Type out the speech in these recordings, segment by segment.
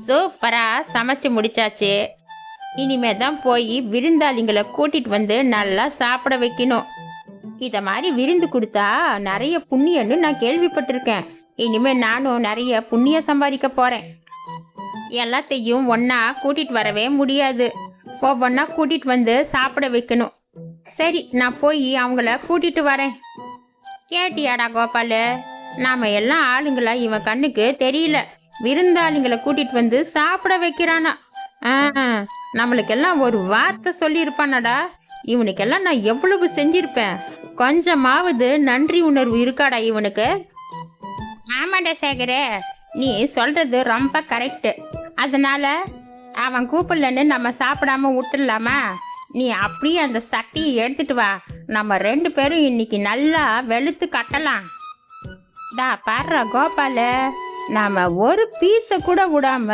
சூப்பரா சமைச்சு முடிச்சாச்சு. இனிமே தான் போய் விருந்தாளிங்களை கூட்டிட்டு வந்து நல்லா சாப்பிட வைக்கணும். இத மாதிரி விருந்து கொடுத்தா நிறைய புண்ணியன்னு நான் கேள்விப்பட்டிருக்கேன். இனிமே நானும் நிறைய புண்ணியம் சம்பாதிக்க போறேன். எல்லாத்தையும் ஒன்னா கூட்டிட்டு வரவே முடியாது, ஒவ்வொன்னா கூட்டிட்டு வந்து சாப்பிட வைக்கணும். சரி, நான் போய் அவங்கள கூட்டிட்டு வரேன். கேட்டியாடா கோபாலு, நாம எல்லாம் ஆளுங்களா இவன் கண்ணுக்கு தெரியல, விருந்தாளிங்களை கூட்டிட்டு வந்து சாப்பிட வைக்கிறானா. நம்மளுக்கெல்லாம் ஒரு வார்த்தை சொல்லியிருப்பானடா. இவனுக்கெல்லாம் நான் எவ்வளவு செஞ்சிருப்பேன். கொஞ்சமாவது நன்றி உணர்வு இருக்காடா இவனுக்கு? ஆமாண்டா சேகரே, நீ சொல்றது ரொம்ப கரெக்டு. அதனால அவன் கூப்பிடலன்னு நம்ம சாப்பிடாம விட்டுடலாமா? நீ அப்படியே அந்த சட்டியை எடுத்துட்டு வா, நம்ம 2 பேரும் இன்னைக்கு நல்லா வெளுத்து கட்டலாம். டா பாடுறா கோபால, நாம ஒரு பீஸை கூட விடாம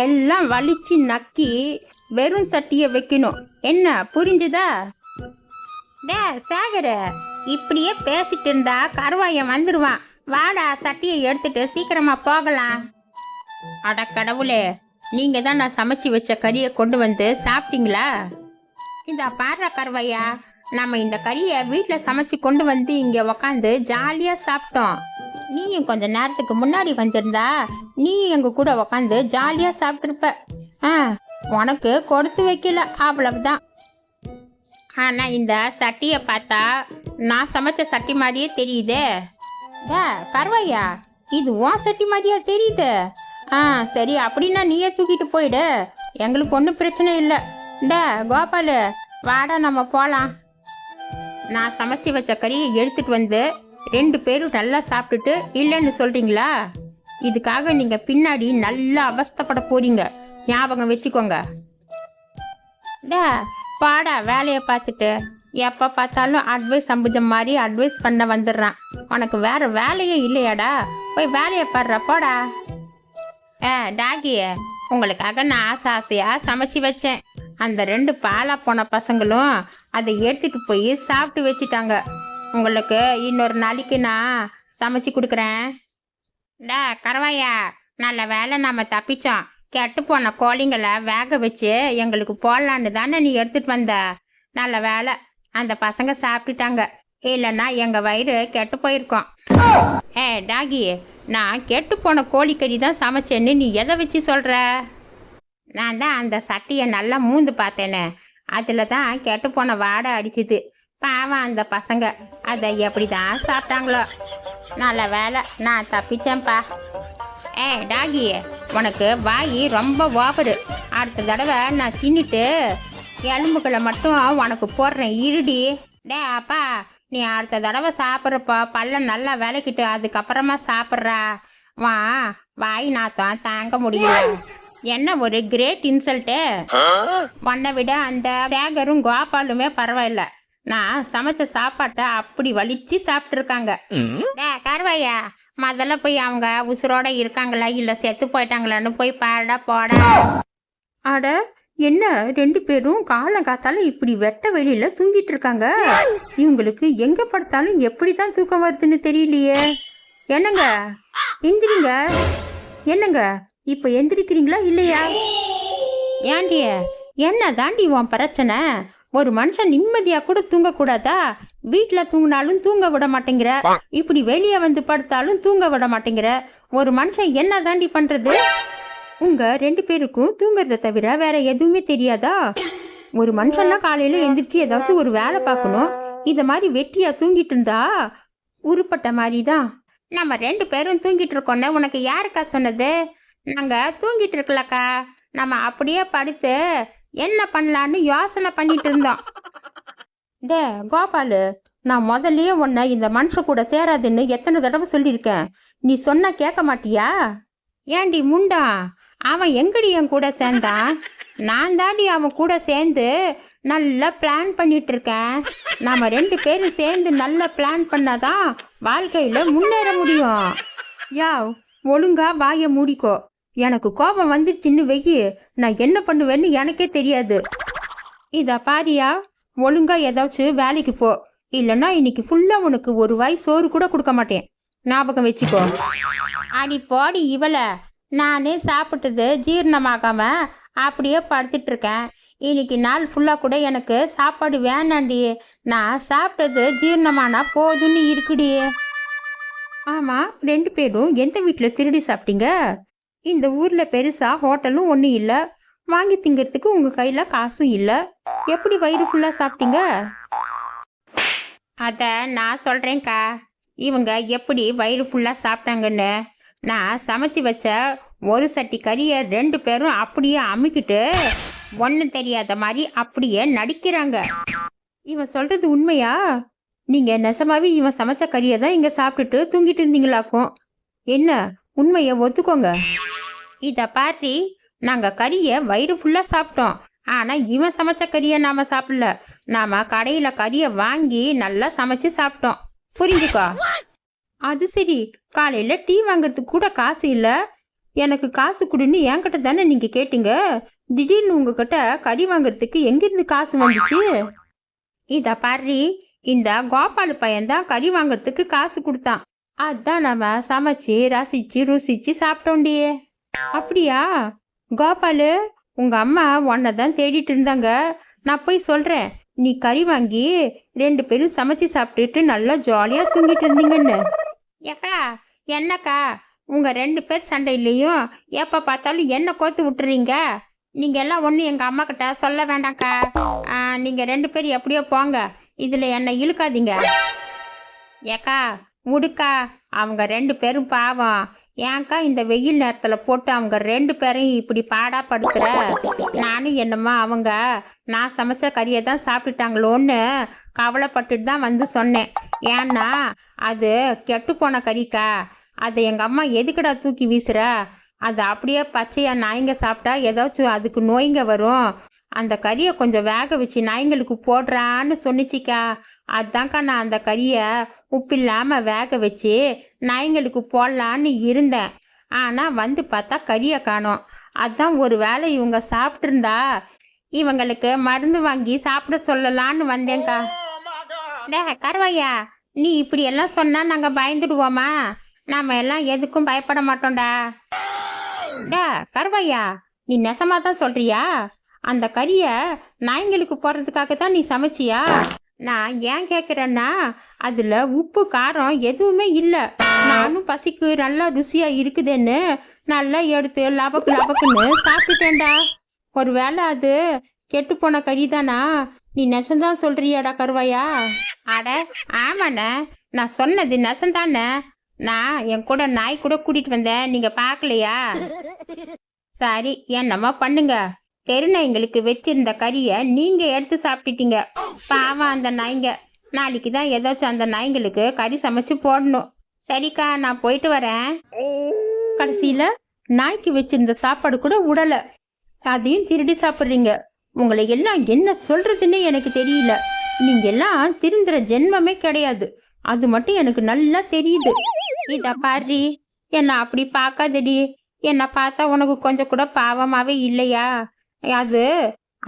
எல்லாம் வலிச்சு நக்கி வெறும் சட்டியை வைக்கணும். என்ன புரிஞ்சுதா? டே சேகர, இப்படியே பேசிட்டு இருந்தா கருவாயன் வந்துடுவான். வாடா, சட்டியை எடுத்துட்டு சீக்கிரமா போகலாம். அட கடவுளே, நீங்க தான் நான் சமைச்சு வச்ச கறியை கொண்டு வந்து சாப்பிட்டீங்களா? இந்த பாடுற கருவாயா, நம்ம இந்த கறியை வீட்டில் சமைச்சு கொண்டு வந்து இங்கே உக்காந்து ஜாலியாக சாப்பிட்டோம். நீயும் கொஞ்ச நேரத்துக்கு முன்னாடி வந்திருந்தா நீ எங்க கூட உக்காந்து ஜாலியாக சாப்பிட்ருப்ப. உனக்கு கொடுத்து வைக்கல, அவ்வளவுதான். ஆனால் இந்த சட்டியை பார்த்தா நான் சமைச்ச சட்டி மாதிரியே தெரியுதே. கருவாயா, இது உன் சட்டி மாதிரியா தெரியுது? சரி, அப்படின்னா நீயே தூக்கிட்டு போயிடு, எங்களுக்கு ஒன்றும் பிரச்சனை இல்லை. கோபாலு, வாடா நம்ம போகலாம். நான் சமைச்சி வச்ச கறியை எடுத்துட்டு வந்து 2 பேரும் நல்லா சாப்பிட்டுட்டு இல்லைன்னு சொல்றீங்களா? இதுக்காக நீங்க பின்னாடி நல்லா அவஸ்தைப்பட போறீங்க, ஞாபகம் வச்சுக்கோங்க. பாடா, வேலையை பார்த்துட்டு எப்போ பார்த்தாலும் அட்வைஸ் அம்புஜம் மாதிரி அட்வைஸ் பண்ண வந்துடுறான். உனக்கு வேற வேலையே இல்லையாடா? போய் வேலையை பாடுற, போடா. டாகி, உங்களுக்காக நான் ஆசையாக சமைச்சு வச்சேன். அந்த 2 பாலா போன பசங்களும் அதை எடுத்துட்டு போய் சாப்பிட்டு வச்சுட்டாங்க. உங்களுக்கு இன்னொரு நாளைக்கு நான் சமைச்சு கொடுக்குறேன். கருவாயா, நல்ல வேலை நம்ம தப்பிச்சோம். கெட்டு போன கோழிங்களை வேக வச்சு எங்களுக்கு போடலான்னு தானே நீ எடுத்துட்டு வந்த. நல்ல வேலை, அந்த பசங்க சாப்பிட்டுட்டாங்க, இல்லைன்னா எங்கள் வயிறு கெட்டு போயிருக்கோம். டாகி, நான் கெட்டு போன கோழிக்கறி தான் சமைச்சேன்னு நீ எதை வச்சு சொல்கிற? நான் தான் அந்த சட்டியை நல்லா மூந்து பார்த்தேனே, அதில் தான் கெட்டு போன வாடை அடிச்சுது. பாவம் அந்த பசங்க அதை எப்படி தான் சாப்பிட்டாங்களோ. நல்ல வேலை, நான் தப்பிச்சேன்ப்பா. டாகி, உனக்கு வாய் ரொம்ப ஓவரு. அடுத்த தடவை நான் தின்னுட்டு எலும்புகளை மட்டும் உனக்கு போடுறேன், இருடி. அப்பா, நீ அடுத்த தடவை சாப்பிட்றப்போ பல்ல நல்லா விளக்கிட்டு அதுக்கப்புறமா சாப்பிட்றா. வாய் நாத்தம் தாங்க முடியல. என்ன ஒரு கிரேட் இன்சல்ட்டு. உன்னை விட அந்த சேகரும் கோபாலுமே பரவாயில்ல. நான் சமைச்ச சாப்பாட்டை அப்படி வலிச்சு சாப்பிட்டுருக்காங்க. கருவாயா, முதல்ல போய் அவங்க உசுரோட இருக்காங்களா இல்லை செத்து போயிட்டாங்களான்னு போய் பாடா போட. அட, என்ன 2 பேரும் காலங்காத்தாலும் இப்படி வெட்ட வெளியில தூங்கிட்டு இருக்காங்க. இவங்களுக்கு எங்க படுத்தாலும் எப்படி தான் தூக்கம் வருதுன்னு தெரியலையே. என்னங்க, எந்திரிங்க. என்னங்க, இப்ப எந்திரிக்கிறீங்களா இல்லையா? ஏண்டிய, என்ன தாண்டி உன் பிரச்சனை? ஒரு மனுஷன் நிம்மதியா கூட தூங்க கூடாதா? வீட்டுல தூங்கினாலும் தூங்க விட மாட்டேங்கிற, இப்படி வெளியே வந்து படுத்தாலும் தூங்க விட மாட்டேங்கிற. ஒரு மனுஷன் என்ன தாண்டி பண்றது? உங்க 2 பேருக்கும் தூங்குறத தவிர வேற எதுவுமே தெரியாதா? ஒரு மனுஷன்னா காலையில எந்திரிச்சு ஏதாச்சும் ஒரு வேலை பார்க்கணும். இத மாதிரி வெட்டியா தூங்கிட்டு இருந்தா உருப்பட்ட மாதிரி தான். நம்ம 2 பேரும் தூங்கிட்டு இருக்கோன்னு உனக்கு யாருக்கா சொன்னது? நாங்க தூங்கிட்டு இருக்கலக்கா, நம்ம அப்படியே படுத்து என்ன பண்ணலான்னு யோசனை பண்ணிட்டு இருந்தோம். கோபாலு, நான் முதல்லயே உன்னை இந்த மனுஷன் கூட சேராதுன்னு எத்தனை தடவை சொல்லியிருக்கேன். நீ சொன்னா கேட்க மாட்டியா? ஏண்டி முண்டா, அவன் எங்கடி என் கூட சேர்ந்தான்? நான் தாண்டி அவன் கூட சேர்ந்து நல்லா பிளான் பண்ணிட்டு இருக்கேன். நாம 2 பேரும் சேர்ந்து நல்லா பிளான் பண்ணாதான் வாழ்க்கையில முன்னேற முடியும். ஒழுங்கா வாயை மூடிக்கோ. எனக்கு கோபம் வந்துருச்சுன்னு வெயி, நான் என்ன பண்ணுவேன்னு எனக்கே தெரியாது. இத பாரியா, ஒழுங்கா ஏதாச்சும் வேலைக்கு போ, இல்லைன்னா இன்னைக்கு ஃபுல்லா உனக்கு ஒரு வாய் சோறு கூட கொடுக்க மாட்டேன், ஞாபகம் வச்சுக்கோ. அடி போடி இவளை, நானே சாப்பிட்டது ஜீரணமாகாம அப்படியே படுத்துட்டு இருக்கேன். இன்னைக்கு நாள் ஃபுல்லாக கூட எனக்கு சாப்பாடு வேணாண்டி. நான் சாப்பிட்டது ஜீரணமானா போதுன்னு இருக்குடி. ஆமாம், 2 பேரும் எந்த வீட்டில் திருடி சாப்பிட்டீங்க? இந்த ஊரில் பெருசாக ஹோட்டலும் ஒன்றும் இல்லை, வாங்கி திங்கிறதுக்கு உங்கள் கையில் காசும் இல்லை. எப்படி வயிறு ஃபுல்லாக சாப்பிட்டீங்க? அதை நான் சொல்கிறேன்க்கா. இவங்க எப்படி வயிறு ஃபுல்லாக சாப்பிட்டாங்கன்னு, நான் சமைச்சு வச்ச ஒரு சட்டி கறியை 2 பேரும் அப்படியே அமுக்கிட்டு ஒன்றும் தெரியாத மாதிரி அப்படியே நடிக்கிறாங்க. இவன் சொல்கிறது உண்மையா? நீங்கள் நெசமாவே இவன் சமைச்ச கறியை தான் இங்கே சாப்பிட்டுட்டு தூங்கிட்டு இருந்தீங்களாக்கும். என்ன, உண்மையை ஒத்துக்கோங்க. இதை பாட்டி, நாங்கள் கறியை வயிறு ஃபுல்லாக சாப்பிட்டோம். ஆனால் இவன் சமைச்ச கறியை நாம் சாப்பிடல. நாம் கடையில் கறியை வாங்கி நல்லா சமைச்சு சாப்பிட்டோம். புரிஞ்சுக்கோ. அது சரி, காலையில் டீ வாங்குறதுக்கு கூட காசு இல்லை. எனக்கு காசு கொடுன்னு என்கிட்ட தானே நீங்கள் கேட்டீங்க. திடீர்னு உங்ககிட்ட கறி வாங்குறதுக்கு எங்கேருந்து காசு வந்துச்சு? இதை பாரு, இந்த கோபாலு பையன்தான் கறி வாங்குறதுக்கு காசு கொடுத்தான். அதான் நம்ம சமைச்சு ரசிச்சு ருசிச்சு சாப்பிட்டோண்டியே. அப்படியா? கோபாலு, உங்க அம்மா உன்னை தான் தேடிட்டு இருந்தாங்க. நான் போய் சொல்றேன், நீ கறி வாங்கி 2 பேரும் சமைச்சு சாப்பிட்டுட்டு நல்லா ஜாலியா தூங்கிட்டு இருந்தீங்கன்னு. ஏக்கா, என்னக்கா உங்க 2 பேர் சண்டையிலையும் எப்ப பார்த்தாலும் என்ன கோத்து விட்டுறீங்க? நீங்க எல்லாம் ஒன்றும் எங்க அம்மா கிட்ட சொல்ல வேண்டாம்க்கா. நீங்க 2 பேர் எப்படியோ போங்க, இதுல என்னை இழுக்காதீங்க. ஏக்கா முடுக்கா, அவங்க 2 பேரும் பாவம். ஏன்க்கா இந்த வெயில் நேரத்தில் போட்டு அவங்க 2 பேரையும் இப்படி பாடாப்படுத்துற? நானும் என்னம்மா அவங்க நான் சமைச்ச கறியை தான் சாப்பிட்டுட்டாங்களோன்னு கவலைப்பட்டுட்டு தான் வந்து சொன்னேன். ஏன்னா அது கெட்டு போன கறிக்கா. அதை எங்கள் அம்மா எதுக்குடா தூக்கி வீசுற? அது அப்படியே பச்சையாக நாய்ங்க சாப்பிட்டா ஏதாச்சும் அதுக்கு நோய்ங்க வரும். அந்த கறியை கொஞ்சம் வேக வச்சு நாய்ங்களுக்கு போடுறான்னு சொன்னிச்சிக்கா. அதுதான்க்கா நான் அந்த கறியை உப்பு இல்லாமல் வேக வச்சு நாய்ங்களுக்கு போடலான்னு இருந்தேன். ஆனால் வந்து பார்த்தா கறியை காணோம். அதான் ஒரு வேளை இவங்க சாப்பிட்ருந்தா இவங்களுக்கு மருந்து வாங்கி சாப்பிட சொல்லலான்னு வந்தேங்க்கா. டே கருவாயா, நீ இப்படி எல்லாம் சொன்னால் நாங்கள் பயந்துடுவோமா? நாம் எல்லாம் எதுக்கும் பயப்பட மாட்டோம்டா. டே கருவாயா, நீ நெசமாக தான் சொல்கிறியா? அந்த கறியை நாய்ங்களுக்கு போடுறதுக்காக தான் நீ சமைச்சியா? நான் ஏன் கேட்குறேன்னா, அதில் உப்பு காரம் எதுவுமே இல்லை. நானும் பசிக்கு நல்லா ருசியாக இருக்குதுன்னு நல்லா எடுத்து லபக்கு லபக்குன்னு சாப்பிட்டுட்டேன்டா. ஒரு வேளை அது கெட்டு போன கறி தானா? நீ நெசந்தான் சொல்கிறியாடா கருவாயா? அட ஆமாண்ணே, நான் சொன்னது நெசந்தானே. நான் என் கூட நாய் கூட கூட்டிகிட்டு வந்தேன், நீங்கள் பார்க்கலையா? சரி, என்னம்மா பண்ணுங்க. தெருநாய்ங்களுக்கு வச்சிருந்த கறியை நீங்க எடுத்து சாப்பிட்டுட்டீங்க. பாவம் அந்த நாய்ங்க. நாளைக்கு தான் ஏதாச்சும் அந்த நாய்ங்களுக்கு கறி சமைச்சு போடணும். சரிக்கா, நான் போயிட்டு வரேன். கடைசியில நாய்க்கு வச்சிருந்த சாப்பாடு கூட உடலை, அதையும் திருடி சாப்பிட்றீங்க. உங்களை எல்லாம் என்ன சொல்றதுன்னு எனக்கு தெரியல. நீங்க எல்லாம் திருந்துற ஜென்மமே கிடையாது, அது மட்டும் எனக்கு நல்லா தெரியுது. இத பாரு, என்ன அப்படி பார்க்காதடி. என்ன பார்த்தா உனக்கு கொஞ்சம் கூட பாவமாவே இல்லையா? அது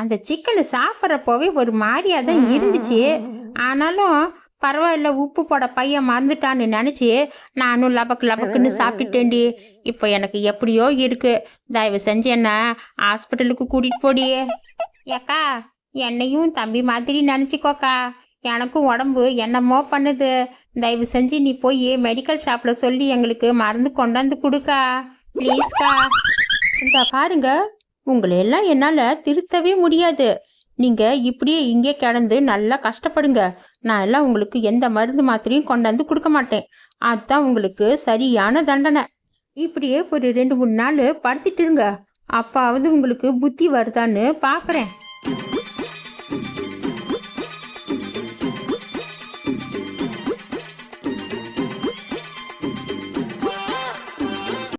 அந்த சிக்கனை சாப்பிட்றப்போவே ஒரு மாதிரியா தான் இருந்துச்சு. ஆனாலும் பரவாயில்ல, உப்பு போட பையன் மறந்துட்டான்னு நினச்சி நானும் லபக்கு லபக்குன்னு சாப்பிட்டுட்டேன்டி. இப்போ எனக்கு எப்படியோ இருக்கு. தயவு செஞ்சு என்ன ஹாஸ்பிட்டலுக்கு கூட்டிகிட்டு போடியே. ஏக்கா, என்னையும் தம்பி மாதிரி நினச்சிக்கோக்கா. எனக்கும் உடம்பு என்னமோ பண்ணுது. தயவு செஞ்சு நீ போய் மெடிக்கல் ஷாப்பில் சொல்லி எங்களுக்கு மருந்து கொண்டாந்து கொடுக்கா, ப்ளீஸ்க்கா. இந்த பாருங்க, உங்களை எல்லாம் என்னால் திருத்தவே முடியாது. நீங்கள் இப்படியே இங்கே கிடந்து நல்லா கஷ்டப்படுங்க. நான் எல்லாம் உங்களுக்கு எந்த மருந்து மாத்திரையும் கொண்டாந்து கொடுக்க மாட்டேன். அதுதான் உங்களுக்கு சரியான தண்டனை. இப்படியே ஒரு 2-3 நாள் படுத்திட்டு இருங்க. அப்பாவது உங்களுக்கு புத்தி வருதான்னு பார்க்குறேன்.